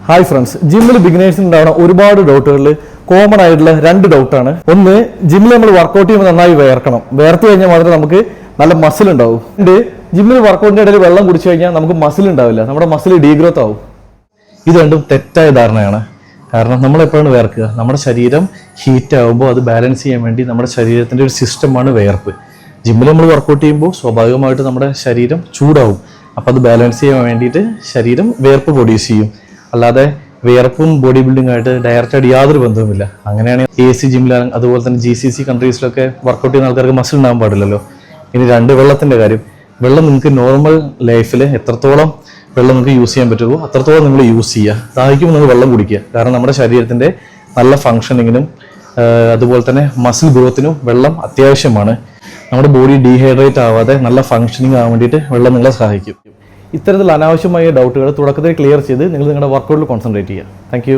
Hi friends, ജിമ്മിൽ ബിഗിനേഴ്സിന് ഉണ്ടാവുന്ന ഒരുപാട് ഡൗട്ടുകളിൽ കോമൺ ആയിട്ടുള്ള രണ്ട് ഡൗട്ടാണ്. ഒന്ന്, ജിമ്മിൽ നമ്മൾ വർക്കൗട്ട് ചെയ്യുമ്പോൾ നന്നായി വേർക്കണം, വേർത്ത് കഴിഞ്ഞാൽ മാത്രമേ നമുക്ക് നല്ല മസിൽ ഉണ്ടാവും. രണ്ട്, ജിമ്മിൽ വർക്കൗട്ടിൻ്റെ ഇടയിൽ വെള്ളം കുടിച്ചു കഴിഞ്ഞാൽ നമുക്ക് മസിൽ ഉണ്ടാവില്ല, നമ്മുടെ മസിൽ ഡീഗ്രോത്ത് ആവും. ഇത് രണ്ടും തെറ്റായ ധാരണയാണ്. കാരണം നമ്മളെപ്പോഴാണ് വേർക്കുക? നമ്മുടെ ശരീരം ഹീറ്റ് ആകുമ്പോൾ അത് ബാലൻസ് ചെയ്യാൻ വേണ്ടി നമ്മുടെ ശരീരത്തിൻ്റെ ഒരു സിസ്റ്റമാണ് വേർപ്പ്. ജിമ്മിൽ നമ്മൾ വർക്കൗട്ട് ചെയ്യുമ്പോൾ സ്വാഭാവികമായിട്ട് നമ്മുടെ ശരീരം ചൂടാവും. അപ്പോൾ അത് ബാലൻസ് ചെയ്യാൻ വേണ്ടിയിട്ട് ശരീരം വേർപ്പ് പ്രൊഡ്യൂസ് ചെയ്യും. അല്ലാതെ വിയർപ്പും ബോഡി ബിൽഡിംഗ് ആയിട്ട് ഡയറക്റ്റായിട്ട് യാതൊരു ബന്ധവുമില്ല. അങ്ങനെയാണ് AC ജിമ്മിലാണ്, അതുപോലെ തന്നെ GCC കൺട്രീസിലൊക്കെ വർക്കൗട്ട് ചെയ്യുന്ന ആൾക്കാർക്ക് മസിൽ ഉണ്ടാകാൻ പാടില്ലല്ലോ. ഇനി രണ്ട്, വെള്ളത്തിൻ്റെ കാര്യം. വെള്ളം നിങ്ങൾക്ക് നോർമൽ ലൈഫിൽ എത്രത്തോളം വെള്ളം നിങ്ങൾക്ക് യൂസ് ചെയ്യാൻ പറ്റുമോ അത്രത്തോളം നിങ്ങൾ യൂസ് ചെയ്യുക. ദാഹിക്കുമ്പോൾ നിങ്ങൾ വെള്ളം കുടിക്കുക. കാരണം നമ്മുടെ ശരീരത്തിൻ്റെ നല്ല ഫങ്ഷനിങ്ങിനും അതുപോലെ തന്നെ മസിൽ ഗ്രോത്തിനും വെള്ളം അത്യാവശ്യമാണ്. നമ്മുടെ ബോഡി ഡീഹൈഡ്രേറ്റ് ആവാതെ നല്ല ഫങ്ഷനിങ് ആവാൻ വേണ്ടിയിട്ട് വെള്ളം നിങ്ങളെ സഹായിക്കും. ഇത്തരത്തിൽ അനാവശ്യമായ ഡൗട്ടുകൾ തുടക്കത്തിൽ ക്ലിയർ ചെയ്ത് നിങ്ങൾ നിങ്ങളുടെ വർക്കൗട്ടിൽ കോൺസെൻട്രേറ്റ് ചെയ്യുക. താങ്ക്